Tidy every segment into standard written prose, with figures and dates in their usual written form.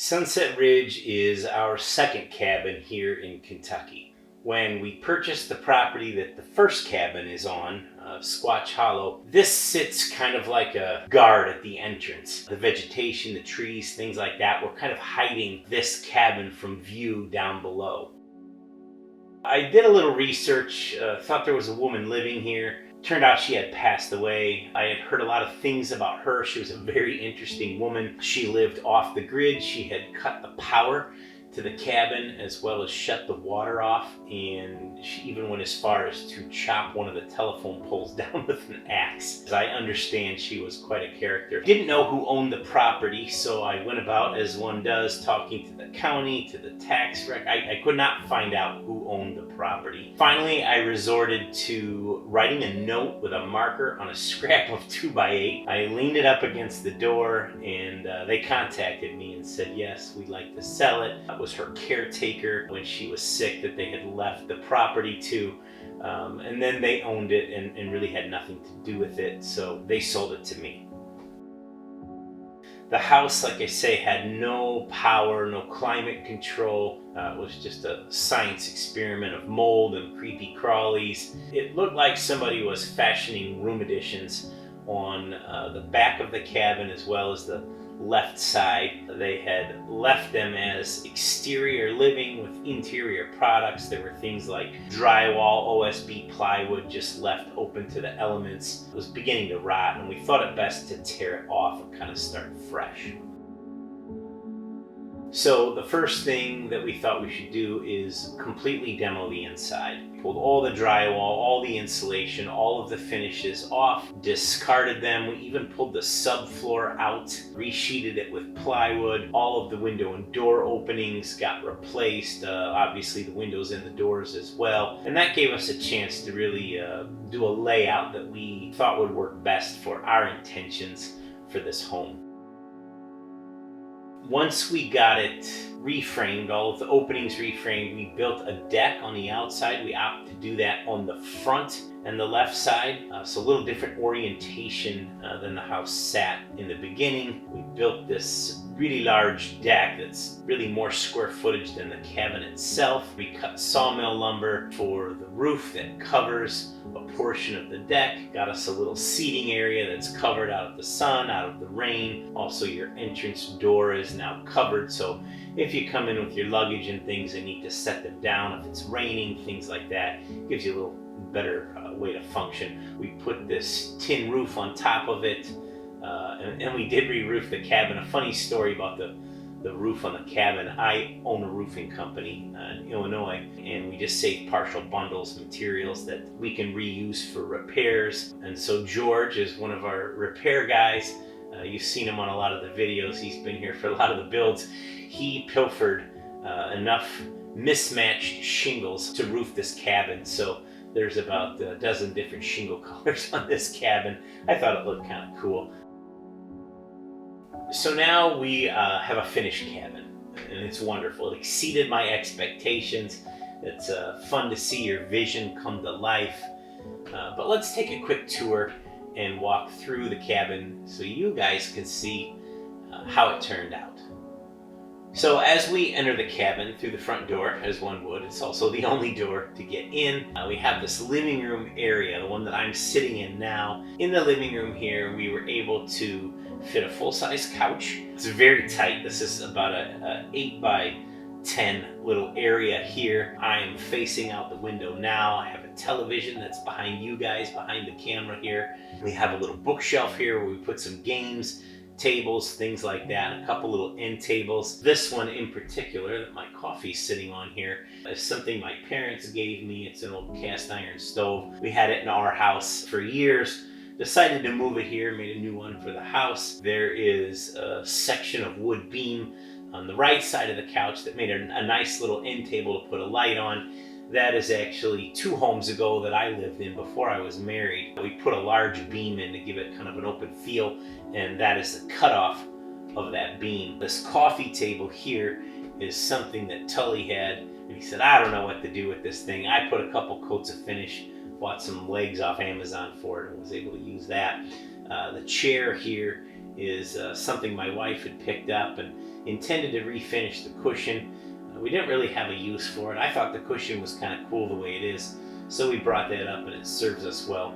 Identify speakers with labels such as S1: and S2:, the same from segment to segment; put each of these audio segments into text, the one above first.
S1: Sunset Ridge is our second cabin here in Kentucky. When we purchased the property that the first cabin is on, Squatch Hollow, this sits kind of like a guard at the entrance. The vegetation, the trees, things like that were kind of hiding this cabin from view down below. I did a little research, thought there was a woman living here. Turned out she had passed away. I had heard a lot of things about her. She was a very interesting woman. She lived off the grid. She had cut the power to the cabin as well as shut the water off, and she even went as far as to chop one of the telephone poles down with an axe. As I understand, she was quite a character. Didn't know who owned the property, so I went about, as one does, talking to the county, to the tax rec. I could not find out who owned the property. Finally, I resorted to writing a note with a marker on a scrap of 2x8. I leaned it up against the door, and they contacted me and said, yes, we'd like to sell it. Was her caretaker when she was sick that they had left the property to, and then they owned it and really had nothing to do with it, so they sold it to me. The house, like I say, had no power, no climate control. It was just a science experiment of mold and creepy crawlies. It looked like somebody was fashioning room additions on the back of the cabin as well as the left side. They had left them as exterior living with interior products. There were things like drywall, OSB plywood just left open to the elements. It was beginning to rot, and we thought it best to tear it off and kind of start fresh. So the first thing that we thought we should do is completely demo the inside. Pulled all the drywall, all the insulation, all of the finishes off, discarded them. We even pulled the subfloor out, resheeted it with plywood. All of the window and door openings got replaced, obviously the windows and the doors as well. And that gave us a chance to really do a layout that we thought would work best for our intentions for this home. Once we got it reframed, all of the openings reframed, we built a deck on the outside. We opted to do that on the front and the left side, so a little different orientation than the house sat in the beginning. We built this really large deck that's really more square footage than the cabin itself. We cut sawmill lumber for the roof that covers a portion of the deck. Got us a little seating area that's covered out of the sun, out of the rain. Also, your entrance door is now covered, so if you come in with your luggage and things and need to set them down if it's raining, things like that, it gives you a little better way to function. We put this tin roof on top of it, and we did re-roof the cabin. A funny story about the roof on the cabin. I own a roofing company in Illinois, and we just save partial bundles, materials that we can reuse for repairs. And so George is one of our repair guys. You've seen him on a lot of the videos. He's been here for a lot of the builds. He pilfered enough mismatched shingles to roof this cabin. So there's about a dozen different shingle colors on this cabin. I thought it looked kind of cool. So now we have a finished cabin, and it's wonderful. It exceeded my expectations. It's fun to see your vision come to life. But let's take a quick tour and walk through the cabin so you guys can see how it turned out. So as we enter the cabin through the front door, as one would, it's also the only door to get in. We have this living room area, the one that I'm sitting in now. In the living room here, we were able to fit a full-size couch. It's very tight. This is about a 8x10 little area here. I am facing out the window now. I have a television that's behind you guys, behind the camera here. We have a little bookshelf here where we put some games, tables, things like that, a couple little end tables. This one in particular that my coffee's sitting on here is something my parents gave me. It's an old cast iron stove. We had it in our house for years. Decided to move it here, made a new one for the house. There is a section of wood beam on the right side of the couch that made a nice little end table to put a light on. That is actually 2 homes ago that I lived in before I was married. We put a large beam in to give it kind of an open feel, and that is the cutoff of that beam. This coffee table here is something that Tully had, and he said, I don't know what to do with this thing. I put a couple coats of finish, bought some legs off Amazon for it, and was able to use that. The chair here is something my wife had picked up and intended to refinish the cushion. We didn't really have a use for it. I thought the cushion was kind of cool the way it is, so we brought that up and it serves us well.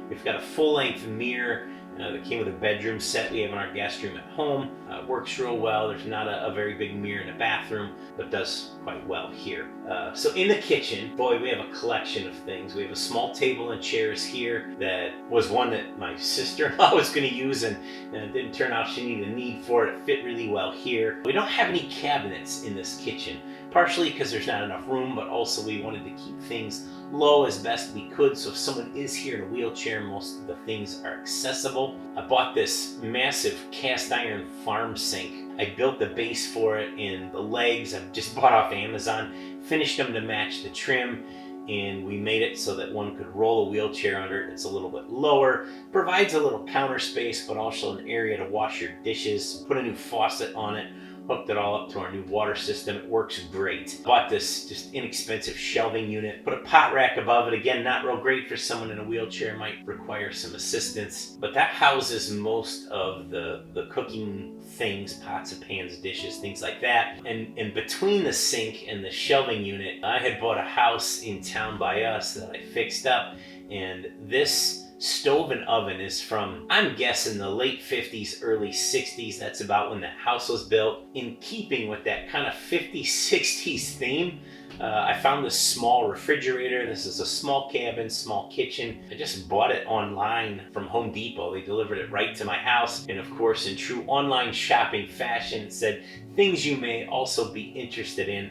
S1: We've got a full-length mirror that came with a bedroom set we have in our guest room at home. Works real well. There's not a very big mirror in the bathroom, but does quite well here. So in the kitchen, boy, we have a collection of things. We have a small table and chairs here that was one that my sister-in-law was going to use, and it didn't turn out she needed a need for it. It fit really well here. We don't have any cabinets in this kitchen, partially because there's not enough room, but also we wanted to keep things low as best we could, so if someone is here in a wheelchair, most of the things are accessible. I bought this massive cast iron farm sink. I built the base for it, and the legs I've just bought off Amazon, finished them to match the trim, and we made it so that one could roll a wheelchair under it. It's a little bit lower, provides a little counter space, but also an area to wash your dishes. Put a new faucet on it, hooked it all up to our new water system. It works great. Bought this just inexpensive shelving unit, put a pot rack above it. Again, not real great for someone in a wheelchair, might require some assistance, but that houses most of the cooking things, pots and pans, dishes, things like that. And between the sink and the shelving unit, I had bought a house in town by us that I fixed up, and this stove and oven is from, I'm guessing, the late 50s, early 60s. That's about when that house was built. In keeping with that kind of 50s, 60s theme, I found this small refrigerator. This is a small cabin, small kitchen. I just bought it online from Home Depot. They delivered it right to my house. And of course, in true online shopping fashion, it said things you may also be interested in.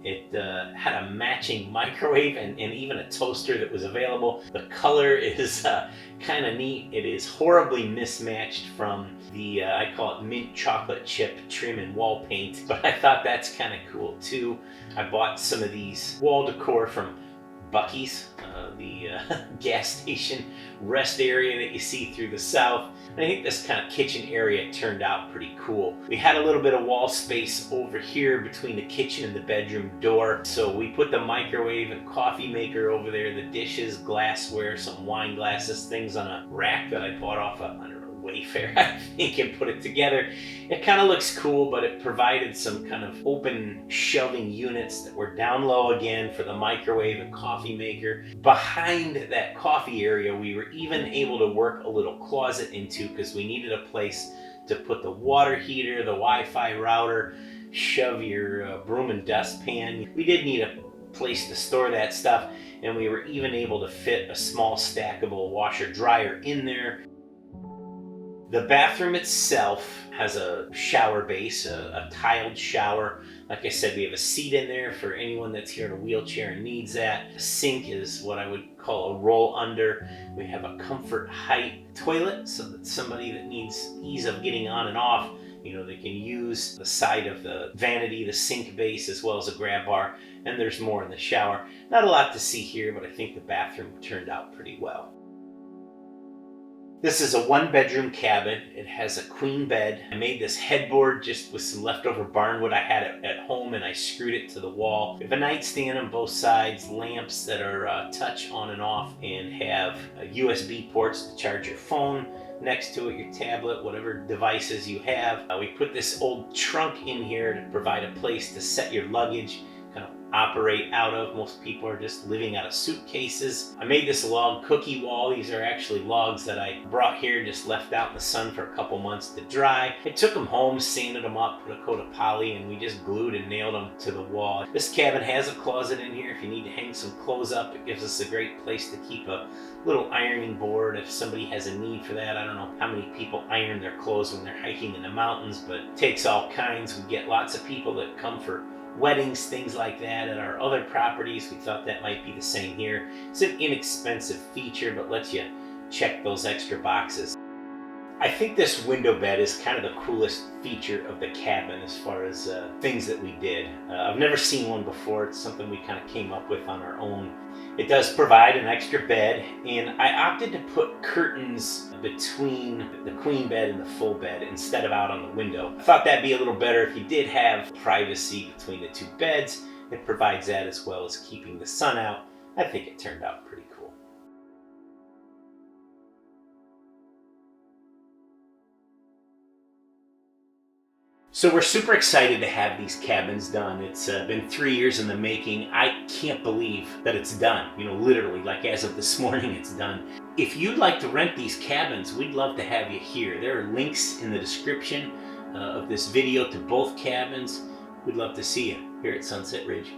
S1: It had a matching microwave and even a toaster that was available. The color is kind of neat. It is horribly mismatched from the, I call it mint chocolate chip trim and wall paint, but I thought that's kind of cool too. I bought some of these wall decor from Buc-ee's, the gas station rest area that you see through the south. And I think this kind of kitchen area turned out pretty cool. We had a little bit of wall space over here between the kitchen and the bedroom door, so we put the microwave and coffee maker over there, the dishes, glassware, some wine glasses, things on a rack that I bought off of, I don't know, Wayfair, I think, and put it together. It kind of looks cool, but it provided some kind of open shelving units that were down low again for the microwave and coffee maker. Behind that coffee area, we were even able to work a little closet into, because we needed a place to put the water heater, the Wi-Fi router, shove your broom and dustpan. We did need a place to store that stuff, and we were even able to fit a small stackable washer dryer in there. The bathroom itself has a shower base, a tiled shower. Like I said, we have a seat in there for anyone that's here in a wheelchair and needs that. The sink is what I would call a roll under. We have a comfort height toilet so that somebody that needs ease of getting on and off, they can use the side of the vanity, the sink base, as well as a grab bar. And there's more in the shower. Not a lot to see here, but I think the bathroom turned out pretty well. This is a one-bedroom cabin. It has a queen bed. I made this headboard just with some leftover barnwood I had at home, and I screwed it to the wall. We have a nightstand on both sides, lamps that are touch on and off, and have USB ports to charge your phone. Next to it, your tablet, whatever devices you have. We put this old trunk in here to provide a place to set your luggage, kind of operate out of. Most people are just living out of suitcases. I made this log cookie wall. These are actually logs that I brought here, just left out in the sun for a couple months to dry. I took them home, sanded them up, put a coat of poly, and we just glued and nailed them to the wall. This cabin has a closet in here if you need to hang some clothes up. It gives us a great place to keep a little ironing board if somebody has a need for that. I don't know how many people iron their clothes when they're hiking in the mountains, but it takes all kinds. We get lots of people that come for weddings, things like that at our other properties. We thought that might be the same here. It's an inexpensive feature, but lets you check those extra boxes. I think this window bed is kind of the coolest feature of the cabin as far as things that we did. I've never seen one before. It's something we kind of came up with on our own. It does provide an extra bed, and I opted to put curtains between the queen bed and the full bed instead of out on the window. I thought that'd be a little better if you did have privacy between the two beds. It provides that as well as keeping the sun out. I think it turned out pretty cool. So we're super excited to have these cabins done. It's been 3 years in the making. I can't believe that it's done. You know, literally, like as of this morning, it's done. If you'd like to rent these cabins, we'd love to have you here. There are links in the description of this video to both cabins. We'd love to see you here at Sunset Ridge.